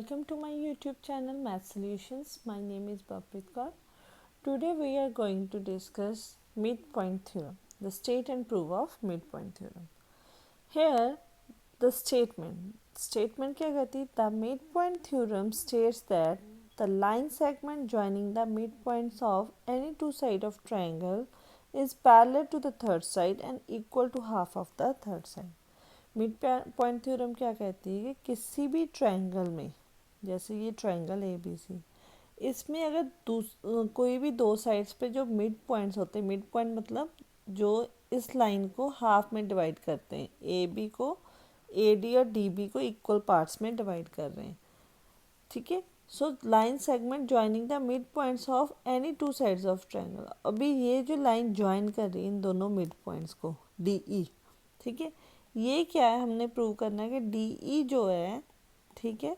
Welcome to my YouTube channel Math Solutions. My name is Baprit Kaur. Today we are going to discuss midpoint theorem, the state and proof of midpoint theorem. Here the statement क्या कहती है? The midpoint theorem states that the line segment joining the midpoints of any two sides of triangle is parallel to the third side and equal to half of the third side. Mid point theorem क्या कहती है कि किसी भी triangle में, जैसे ये triangle A B सी, इसमें अगर कोई भी दो साइड्स पे जो मिड पॉइंट्स होते हैं, मिड पॉइंट मतलब जो इस लाइन को हाफ में डिवाइड करते हैं, ए बी को, ए डी और डी बी को इक्वल पार्ट्स में डिवाइड कर रहे हैं, ठीक है. So line segment joining the mid points of any two sides of triangle. अभी ये जो लाइन ज्वाइन कर रही है इन दोनों मिड पॉइंट्स को, डी ई, ठीक है, ये क्या है, हमने प्रूव करना है कि डी ई जो है, ठीक है,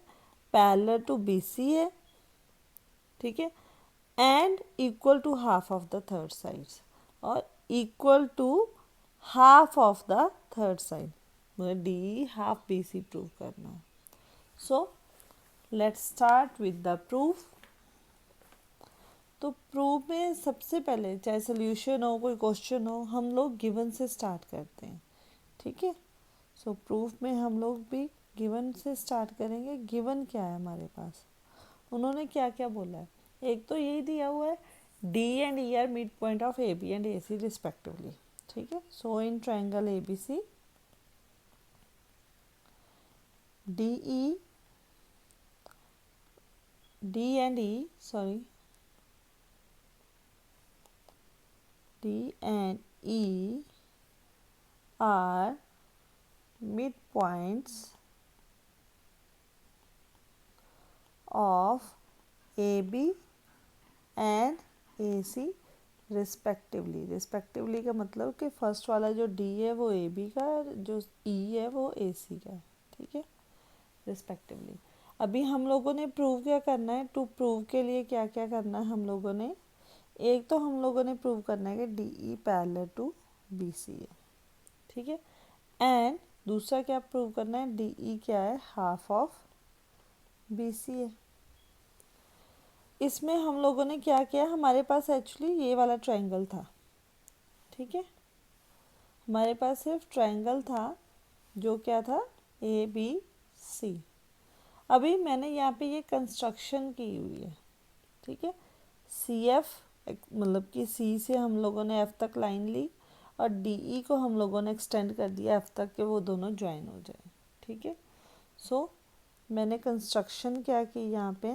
पैरेलल टू बी सी है, ठीक है, and equal to half of the third sides और equal to half of the third side. मुझे D E half B C prove करना है. So let's start with the proof. तो proof में सबसे पहले, चाहे सोल्यूशन हो, कोई क्वेश्चन हो, हम लोग गिवन से स्टार्ट करते हैं, ठीक है. सो प्रूफ में हम लोग भी गिवन से स्टार्ट करेंगे. गिवन क्या है हमारे पास, उन्होंने क्या क्या बोला है. एक तो यही दिया हुआ है D and E are mid point of A B and A C respectively, ठीक है. So in triangle A B C, D E, D and E, sorry, D and E are midpoints of AB and AC respectively. Respectively का मतलब कि first वाला जो D है वो AB का, जो E है वो AC का, ठीक है, रिस्पेक्टिवली. अभी हम लोगों ने प्रूव क्या करना है, टू प्रूव के लिए क्या क्या करना है हम लोगों ने. एक तो हम लोगों ने प्रूव करना है कि DE पैरेलल टू BC है, ठीक है, एंड दूसरा क्या प्रूव करना है, डी ई क्या है, हाफ ऑफ बी सी है. इसमें हम लोगों ने क्या किया, हमारे पास एक्चुअली ये वाला ट्रायंगल था, ठीक है, हमारे पास सिर्फ ट्रायंगल था जो क्या था, ए बी सी. अभी मैंने यहाँ पे ये कंस्ट्रक्शन की हुई है, ठीक है. सी एफ मतलब कि सी से हम लोगों ने एफ तक लाइन ली और डी ई को हम लोगों ने एक्सटेंड कर दिया एफ तक के वो दोनों ज्वाइन हो जाए, ठीक है. सो मैंने कंस्ट्रक्शन क्या की, यहाँ पे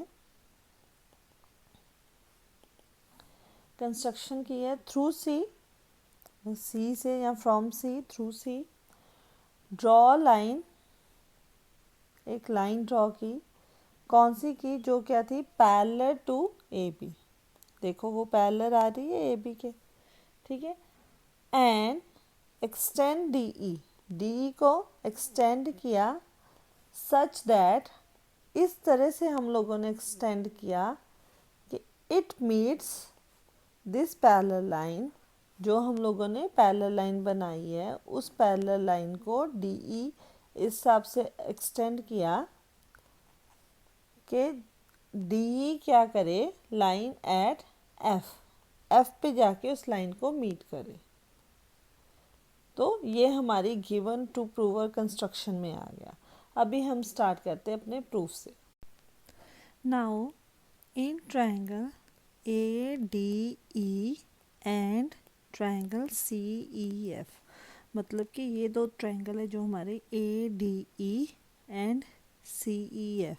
कंस्ट्रक्शन की है थ्रू सी, सी से या from C, through C draw line, एक लाइन ड्रॉ की. कौन सी की, जो क्या थी, पैरेलल टू ए बी. देखो वो पैरेलल आ रही है ए बी के, ठीक है, and extend D E, D E को एक्सटेंड किया सच दैट, इस तरह से हम लोगों ने एक्सटेंड किया कि it meets this parallel line. जो हम लोगों ने पैरेलल लाइन बनाई है उस पैरेलल लाइन को डी ई इस हिसाब से एक्सटेंड किया कि डी ई क्या करे, लाइन एट एफ, एफ पे जाके उस लाइन को मीट करे. तो ये हमारी गिवन टू प्रूवर कंस्ट्रक्शन में आ गया. अभी हम स्टार्ट करते हैं अपने प्रूफ से. Now in triangle A D E and triangle C E F, मतलब कि ये दो ट्रायंगल है जो हमारे A D E and C E F,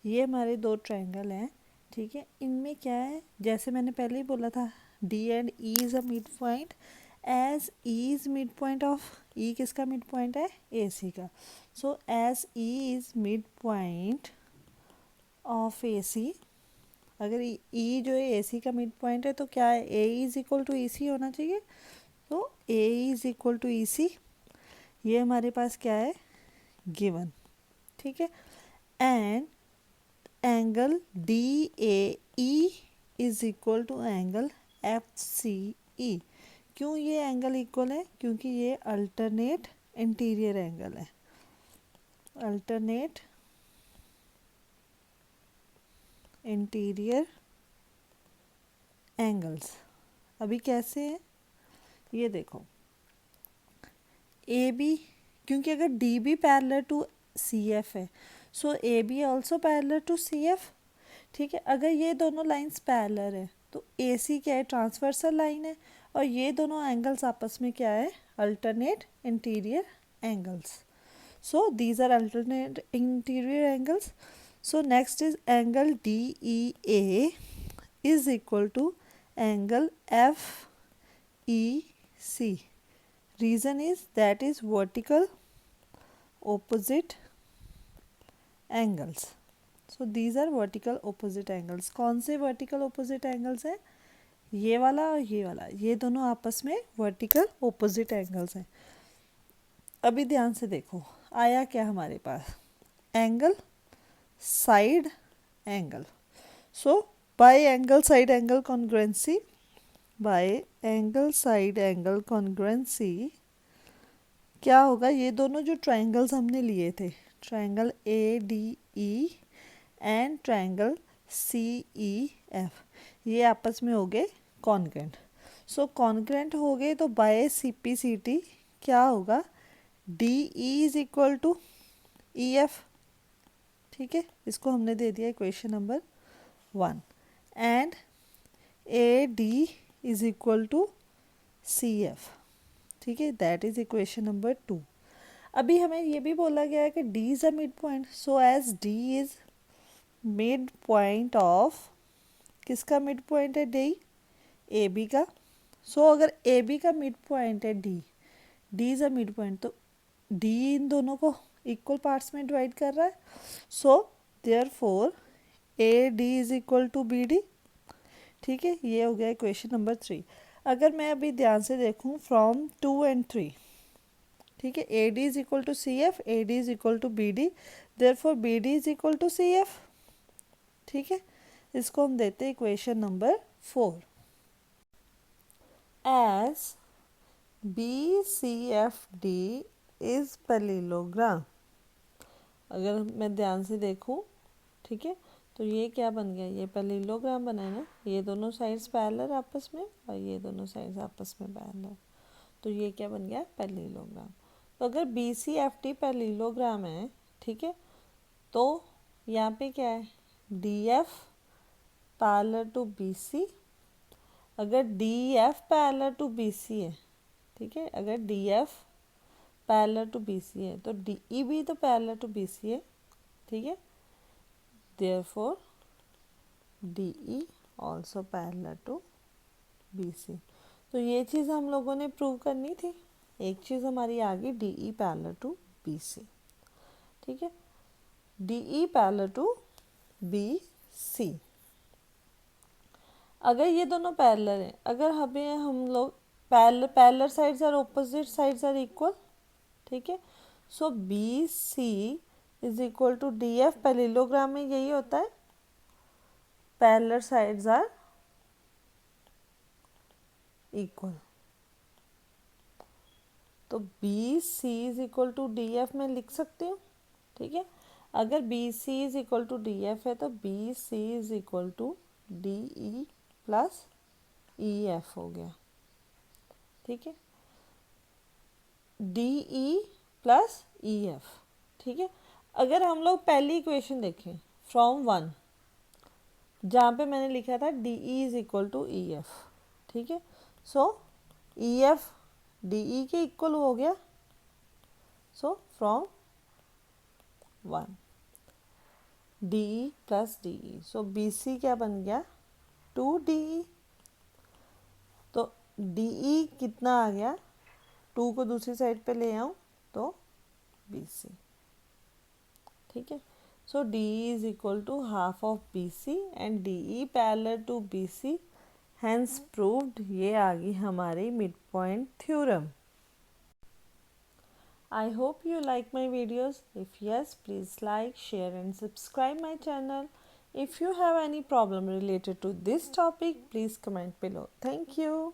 ये हमारे दो ट्रायंगल हैं, ठीक है. इनमें क्या है, जैसे मैंने पहले ही बोला था, D and E is a mid point as E is mid point of, E किसका मिड पॉइंट है, ए सी का. So as E is mid point of A C, अगर ई जो है ए सी का मिड पॉइंट है तो क्या है, A is equal to E C होना चाहिए. तो A is equal to E C, ये हमारे पास क्या है, गिवन, ठीक है. And angle D A E is equal to angle F C E. क्यों ये एंगल इक्वल है, क्योंकि ये अल्टरनेट इंटीरियर एंगल है, अल्टरनेट इंटीरियर एंगल्स। अभी कैसे है ये देखो, ए बी, क्योंकि अगर D B parallel to C F है, सो ए B also parallel to C F. ठीक है, अगर ये दोनों लाइंस पैरेलल है तो ए सी क्या है, ट्रांसवर्सल लाइन है, और ये दोनों एंगल्स आपस में क्या है, alternate interior angles. So these are alternate interior angles. So next is angle DEA is equal to angle FEC. Reason is that is vertical opposite angles. So these are vertical opposite angles. कौन से vertical opposite angles हैं, ये वाला और ये वाला, ये दोनों आपस में vertical opposite angles हैं. अभी ध्यान से देखो आया क्या हमारे पास, angle side angle. So by angle side angle congruency, by angle side angle congruency क्या होगा, ये दोनों जो ट्रायंगल्स हमने लिए थे, triangle A D E and triangle C E F, ये आपस में हो गए कॉन्ग्रेंट. सो कॉन्ग्रेंट हो गए तो by C P C T क्या होगा, D E is equal to E F. ठीक है, इसको हमने दे दिया equation number 1. And A D is equal to C F. ठीक है, दैट इज इक्वेशन नंबर 2. अभी हमें ये भी बोला गया है कि D is a mid point, so as D is mid point of, किसका मिड पॉइंट है, डी ए बी का. सो अगर ए बी का मिड पॉइंट है D, D is a mid point, तो डी इन दोनों को इक्वल पार्ट्स में डिवाइड कर रहा है. So therefore A D is equal to B D. ठीक है, ये हो गया इक्वेशन नंबर 3. अगर मैं अभी ध्यान से देखूं फ्रॉम 2 and 3, ठीक है, A D is equal to C F, A D is equal to B D, therefore B D is equal to C F. ठीक है, इसको हम देते हैं equation number 4. As B C F D is parallelogram. अगर मैं ध्यान से देखूं, ठीक है, तो ये क्या बन गया, ये पैरेललोग्राम बना है ना, ये दोनों साइड्स पैरेलल आपस में और ये दोनों साइड्स आपस में पैरेलल, तो ये क्या बन गया, पैरेललोग्राम. तो अगर B C F D parallelogram है, ठीक है, तो यहाँ पे क्या है, D F parallel to B C. अगर D F parallel to B C है, ठीक है, अगर D F parallel to B C है तो डी ई भी तो पैरेलल टू बी सी है. ठीक है, therefore DE also parallel to BC. तो ये चीज़ हम लोगों ने प्रूव करनी थी. एक चीज़ हमारी आ गई, DE parallel to BC. ठीक है, DE parallel to BC. अगर ये दोनों पैरेलल हैं, अगर हमें हम लोग पैरेलल साइड्स और ऑपोजिट साइड्स आर इक्वल. ठीक है, so BC is equal to D F. Parallelogram में यही होता है, पैरेलल साइड्स आर इक्वल. तो B C is equal to D F मैं लिख सकती हूँ. ठीक है, अगर B C is equal to D F है तो B C is equal to D E plus E F हो गया. ठीक है, D E plus E F. ठीक है, अगर हम लोग पहली इक्वेशन देखें फ्रॉम 1, जहाँ पे मैंने लिखा था D E is equal to E F. ठीक है, सो ई एफ डी ई के इक्वल हो गया. So from 1 D E plus D E, so B C क्या बन गया, 2 डी ई. तो डी ई कितना आ गया, 2 को दूसरी साइड पे ले आऊँ तो बी सी. ठीक है, so D is equal to half of B C and D E parallel to B C. Hence proved. ये आ गई हमारी mid point theorem. I hope you like my videos. If yes, please like, share and subscribe my channel. If you have any problem related to this topic, please comment below. Thank you.